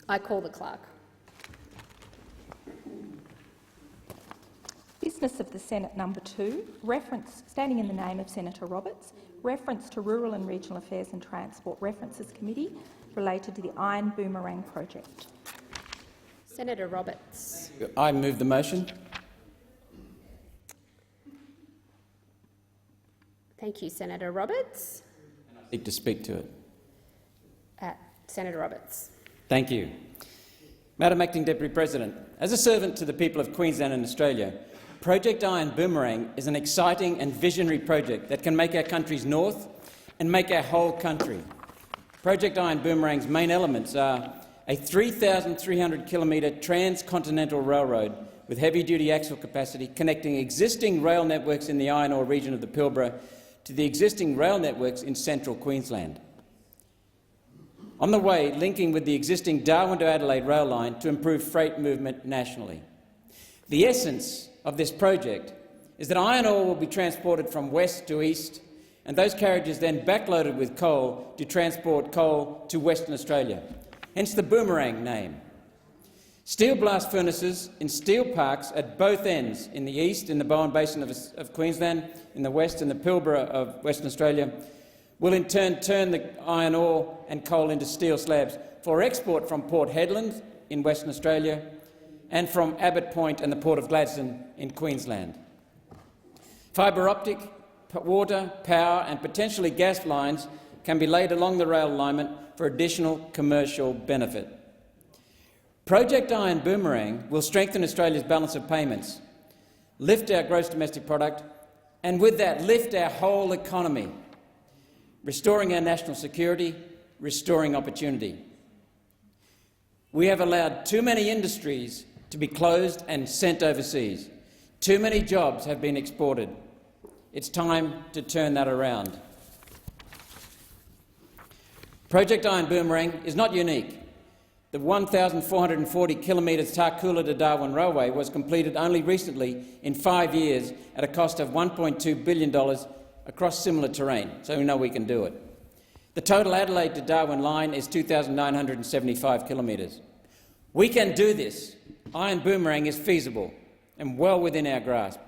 I call the clerk. Business of the Senate number 2, reference standing in the name of Senator Roberts, reference to Rural and Regional Affairs and Transport References Committee related to the Iron Boomerang project. Senator Roberts. I move the motion. Thank you, Senator Roberts. I seek to speak to it. Senator Roberts. Thank you. Madam Acting Deputy President, as a servant to the people of Queensland and Australia, Project Iron Boomerang is an exciting and visionary project that can make our country's north and make our whole country. Project Iron Boomerang's main elements are a 3,300-kilometre transcontinental railroad with heavy-duty axle capacity connecting existing rail networks in the iron ore region of the Pilbara to the existing rail networks in central Queensland. On the way, linking with the existing Darwin to Adelaide rail line to improve freight movement nationally. The essence of this project is that iron ore will be transported from west to east, and those carriages then backloaded with coal to transport coal to Western Australia, hence the Boomerang name. Steel blast furnaces in steel parks at both ends, in the east in the Bowen Basin of Queensland, in the west in the Pilbara of Western Australia, will in turn turn the iron ore and coal into steel slabs for export from Port Hedland in Western Australia and from Abbott Point and the Port of Gladstone in Queensland. Fibre optic, water, power and potentially gas lines can be laid along the rail alignment for additional commercial benefit. Project Iron Boomerang will strengthen Australia's balance of payments, lift our gross domestic product and with that lift our whole economy, restoring our national security, restoring opportunity. We have allowed too many industries to be closed and sent overseas. Too many jobs have been exported. It's time to turn that around. Project Iron Boomerang is not unique. The 1,440 kilometres Tarcoola to Darwin Railway was completed only recently in 5 years at a cost of $1.2 billion across similar terrain, so we know we can do it. The total Adelaide to Darwin line is 2,975 kilometres. We can do this. Iron Boomerang is feasible and well within our grasp.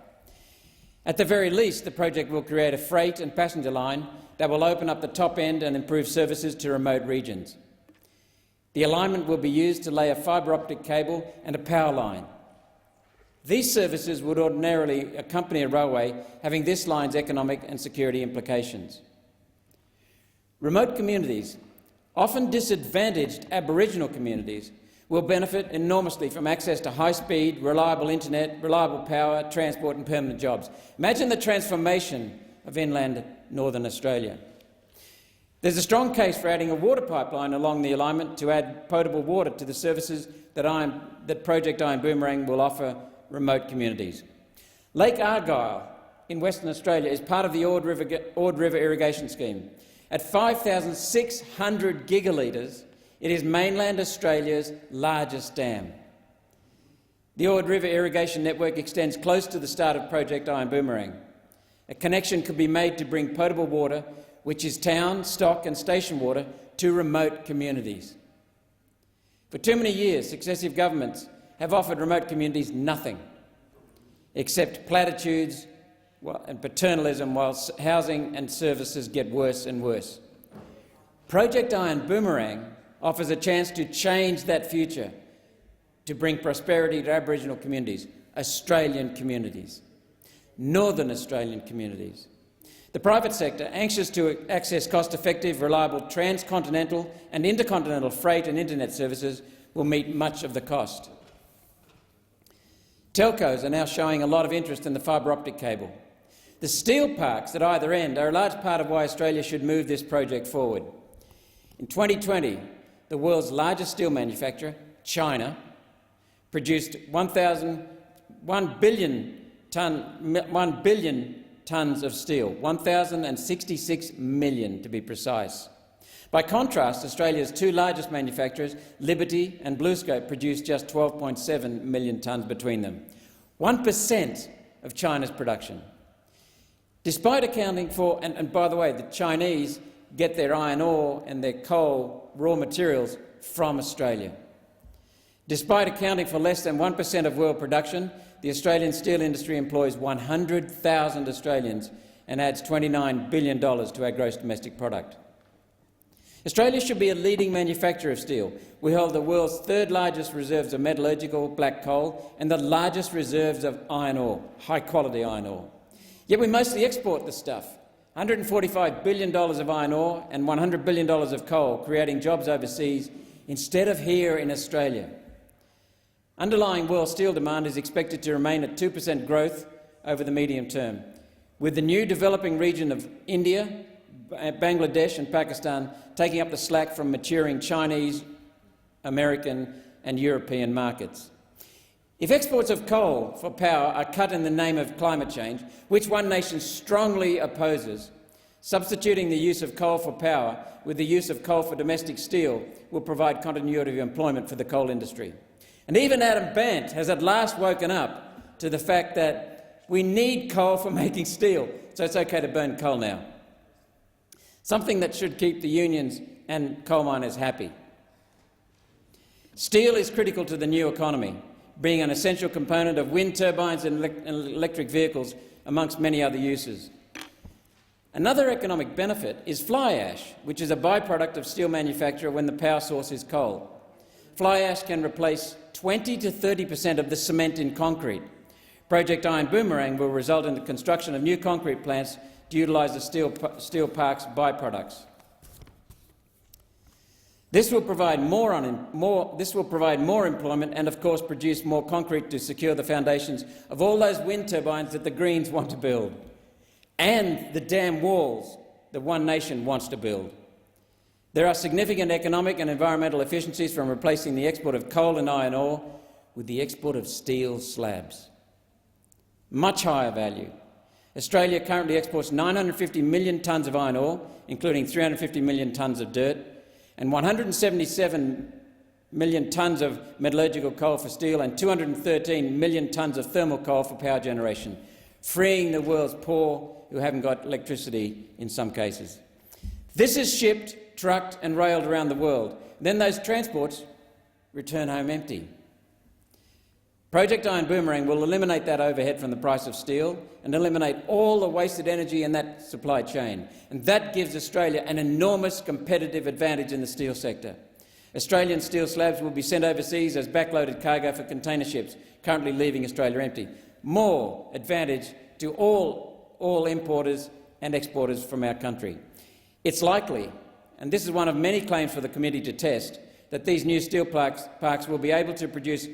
At the very least, the project will create a freight and passenger line that will open up the top end and improve services to remote regions. The alignment will be used to lay a fibre optic cable and a power line. These services would ordinarily accompany a railway, having this line's economic and security implications. Remote communities, often disadvantaged Aboriginal communities, will benefit enormously from access to high-speed, reliable internet, reliable power, transport and permanent jobs. Imagine the transformation of inland Northern Australia. There's a strong case for adding a water pipeline along the alignment to add potable water to the services that Project Iron Boomerang will offer remote communities. Lake Argyle in Western Australia is part of the Ord River irrigation scheme. At 5,600 gigalitres, it is mainland Australia's largest dam. The Ord River irrigation network extends close to the start of Project Iron Boomerang. A connection could be made to bring potable water, which is town, stock and station water, to remote communities. For too many years, successive governments have offered remote communities nothing except platitudes and paternalism whilst housing and services get worse and worse. Project Iron Boomerang offers a chance to change that future, to bring prosperity to Aboriginal communities, Australian communities, Northern Australian communities. The private sector, anxious to access cost-effective, reliable transcontinental and intercontinental freight and internet services, will meet much of the cost. Telcos are now showing a lot of interest in the fibre optic cable. The steel parks at either end are a large part of why Australia should move this project forward. In 2020, the world's largest steel manufacturer, China, produced 1 billion tonnes of steel, 1,066 million to be precise. By contrast, Australia's two largest manufacturers, Liberty and BlueScope, produced just 12.7 million tonnes between them, 1% of China's production. Despite accounting for, and by the way, the Chinese get their iron ore and their coal raw materials from Australia. Despite accounting for less than 1% of world production, the Australian steel industry employs 100,000 Australians and adds $29 billion to our gross domestic product. Australia should be a leading manufacturer of steel. We hold the world's third largest reserves of metallurgical black coal and the largest reserves of iron ore, high-quality iron ore. Yet we mostly export the stuff. $145 billion of iron ore and $100 billion of coal, creating jobs overseas instead of here in Australia. Underlying world steel demand is expected to remain at 2% growth over the medium term, with the new developing region of India, Bangladesh and Pakistan taking up the slack from maturing Chinese, American and European markets. If exports of coal for power are cut in the name of climate change, which one nation strongly opposes, substituting the use of coal for power with the use of coal for domestic steel will provide continuity of employment for the coal industry. And even Adam Bandt has at last woken up to the fact that we need coal for making steel, so it's okay to burn coal now. Something that should keep the unions and coal miners happy. Steel is critical to the new economy, being an essential component of wind turbines and electric vehicles, amongst many other uses. Another economic benefit is fly ash, which is a byproduct of steel manufacture when the power source is coal. Fly ash can replace 20 to 30% of the cement in concrete. Project Iron Boomerang will result in the construction of new concrete plants to utilise the steel park's byproducts. This will provide more employment and, of course, produce more concrete to secure the foundations of all those wind turbines that the Greens want to build, and the dam walls that One Nation wants to build. There are significant economic and environmental efficiencies from replacing the export of coal and iron ore with the export of steel slabs. Much higher value. Australia currently exports 950 million tonnes of iron ore, including 350 million tonnes of dirt, and 177 million tonnes of metallurgical coal for steel and 213 million tonnes of thermal coal for power generation, freeing the world's poor who haven't got electricity in some cases. This is shipped, trucked and railed around the world. Then those transports return home empty. Project Iron Boomerang will eliminate that overhead from the price of steel and eliminate all the wasted energy in that supply chain. And that gives Australia an enormous competitive advantage in the steel sector. Australian steel slabs will be sent overseas as backloaded cargo for container ships currently leaving Australia empty. More advantage to all importers and exporters from our country. It's likely, and this is one of many claims for the committee to test, that these new steel parks will be able to produce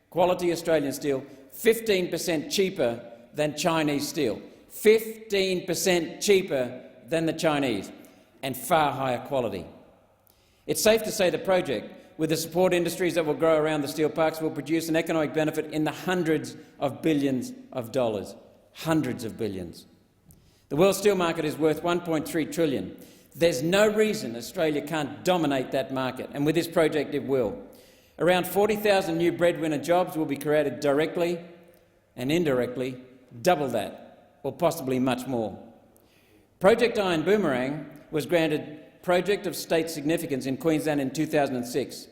quality Australian steel 15% cheaper than Chinese steel. 15% cheaper than the Chinese, and far higher quality. It's safe to say the project, with the support industries that will grow around the steel parks, will produce an economic benefit in the hundreds of billions of dollars. Hundreds of billions. The world steel market is worth $1.3 trillion. There's no reason Australia can't dominate that market, and with this project it will. Around 40,000 new breadwinner jobs will be created directly and indirectly, double that, or possibly much more. Project Iron Boomerang was granted Project of State Significance in Queensland in 2006.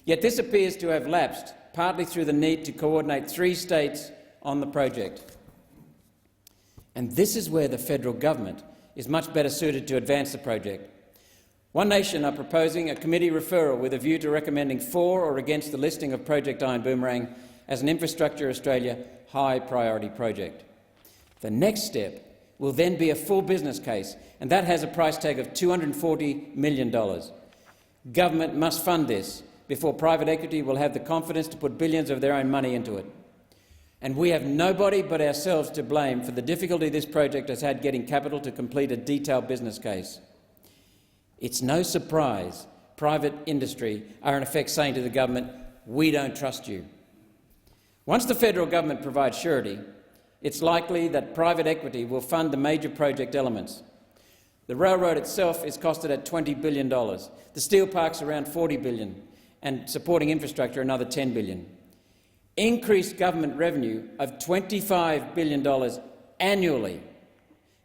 Yet this appears to have lapsed, partly through the need to coordinate 3 states on the project. And this is where the federal government is much better suited to advance the project. One Nation are proposing a committee referral with a view to recommending for or against the listing of Project Iron Boomerang as an Infrastructure Australia high priority project. The next step will then be a full business case, and that has a price tag of $240 million. Government must fund this before private equity will have the confidence to put billions of their own money into it. And we have nobody but ourselves to blame for the difficulty this project has had getting capital to complete a detailed business case. It's no surprise private industry are in effect saying to the government, "We don't trust you." Once the federal government provides surety, it's likely that private equity will fund the major project elements. The railroad itself is costed at $20 billion, the steel parks around $40 billion, and supporting infrastructure another $10 billion. Increased government revenue of $25 billion annually,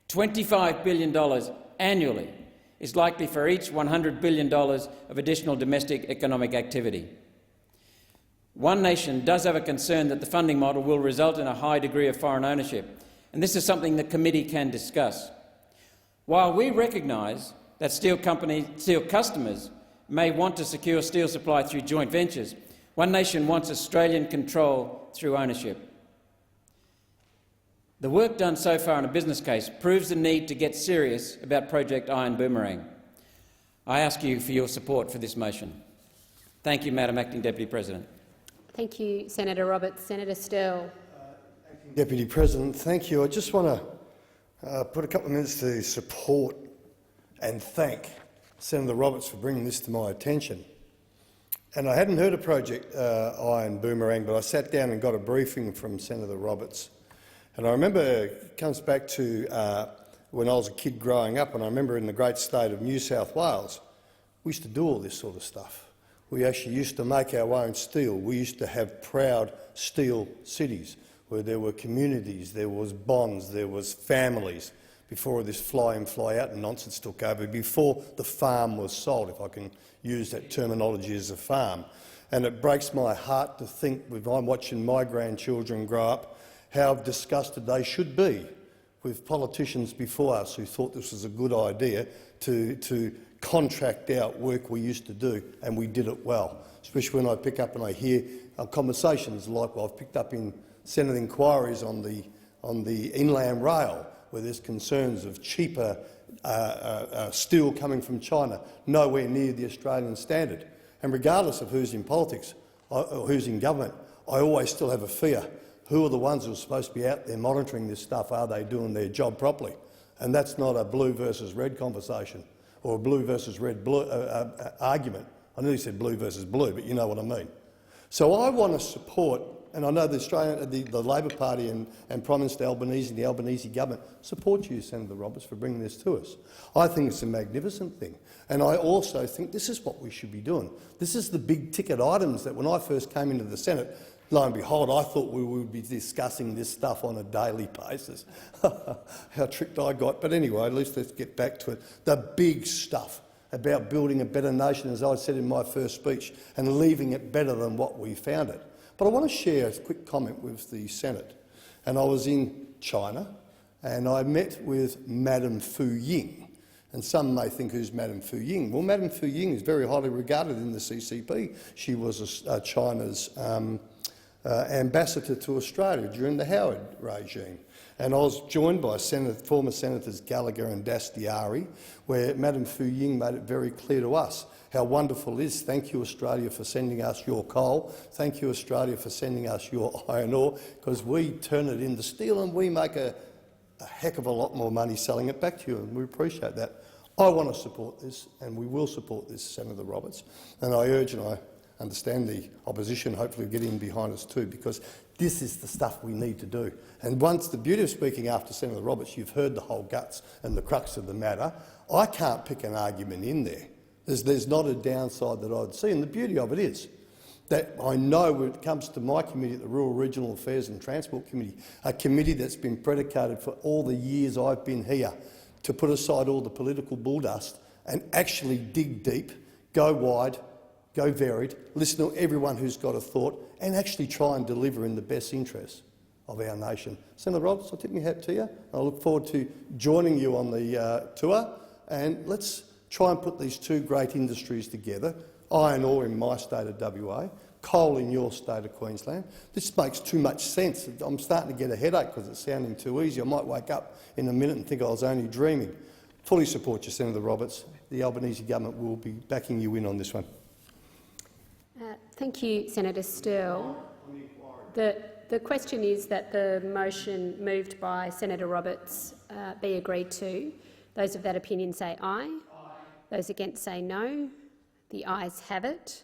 $25 billion annually, is likely for each $100 billion of additional domestic economic activity. One Nation does have a concern that the funding model will result in a high degree of foreign ownership, and this is something the committee can discuss. While we recognise that steel customers may want to secure steel supply through joint ventures, One Nation wants Australian control through ownership. The work done so far in a business case proves the need to get serious about Project Iron Boomerang. I ask you for your support for this motion. Thank you, Madam Acting Deputy President. Thank you, Senator Roberts. Senator Sterle. Deputy President, thank you. I just want to put a couple of minutes to support and thank Senator Roberts for bringing this to my attention. And I hadn't heard of Project Iron Boomerang, but I sat down and got a briefing from Senator Roberts. And I remember it comes back to when I was a kid growing up, and I remember in the great state of New South Wales, we used to do all this sort of stuff. We actually used to make our own steel. We used to have proud steel cities where there were communities, there was bonds, there was families, before this fly-in, fly-out nonsense took over, before the farm was sold, if I can use that terminology as a farm. And it breaks my heart to think, if I'm watching my grandchildren grow up, how disgusted they should be with politicians before us who thought this was a good idea to contract out work we used to do, and we did it well. Especially when I pick up and I hear conversations like what I've picked up in Senate inquiries on the inland rail, where there's concerns of cheaper steel coming from China, nowhere near the Australian standard. And regardless of who's in politics or who's in government, I always still have a fear. Who are the ones who are supposed to be out there monitoring this stuff? Are they doing their job properly? And that's not a blue versus red conversation or a blue versus red argument. I nearly said blue versus blue, but you know what I mean. So I want to support, and I know the Labor Party and Prime Minister Albanese and the Albanese government support you, Senator Roberts, for bringing this to us. I think it's a magnificent thing. And I also think this is what we should be doing. This is the big ticket items that when I first came into the Senate, lo and behold, I thought we would be discussing this stuff on a daily basis. How tricked I got. But anyway, at least let's get back to it. The big stuff about building a better nation, as I said in my first speech, and leaving it better than what we found it. But I want to share a quick comment with the Senate. And I was in China, and I met with Madame Fu Ying. And some may think, who's Madame Fu Ying? Well, Madame Fu Ying is very highly regarded in the CCP. She was China's ambassador to Australia during the Howard regime. And I was joined by former Senators Gallagher and Dastyari, where Madame Fu Ying made it very clear to us how wonderful it is. Thank you, Australia, for sending us your coal. Thank you, Australia, for sending us your iron ore, because we turn it into steel and we make a heck of a lot more money selling it back to you, and we appreciate that. I want to support this, and we will support this, Senator Roberts. And I urge, and I understand the opposition hopefully will get in behind us too, because this is the stuff we need to do. And once, the beauty of speaking after Senator Roberts, you've heard the whole guts and the crux of the matter. I can't pick an argument in there. There's not a downside that I'd see, and the beauty of it is that I know when it comes to my committee, the Rural, Regional Affairs and Transport Committee, a committee that's been predicated for all the years I've been here to put aside all the political bulldust and actually dig deep, go wide, go varied, listen to everyone who's got a thought, and actually try and deliver in the best interests of our nation. Senator Roberts, I'll tip my hat to you. I look forward to joining you on the tour, and let's try and put these two great industries together. Iron ore in my state of WA, coal in your state of Queensland. This makes too much sense. I'm starting to get a headache because it's sounding too easy. I might wake up in a minute and think I was only dreaming. Fully support you, Senator Roberts. The Albanese government will be backing you in on this one. Thank you, Senator Sterle. The question is that the motion moved by Senator Roberts be agreed to. Those of that opinion say aye. Aye. Those against say no. The ayes have it.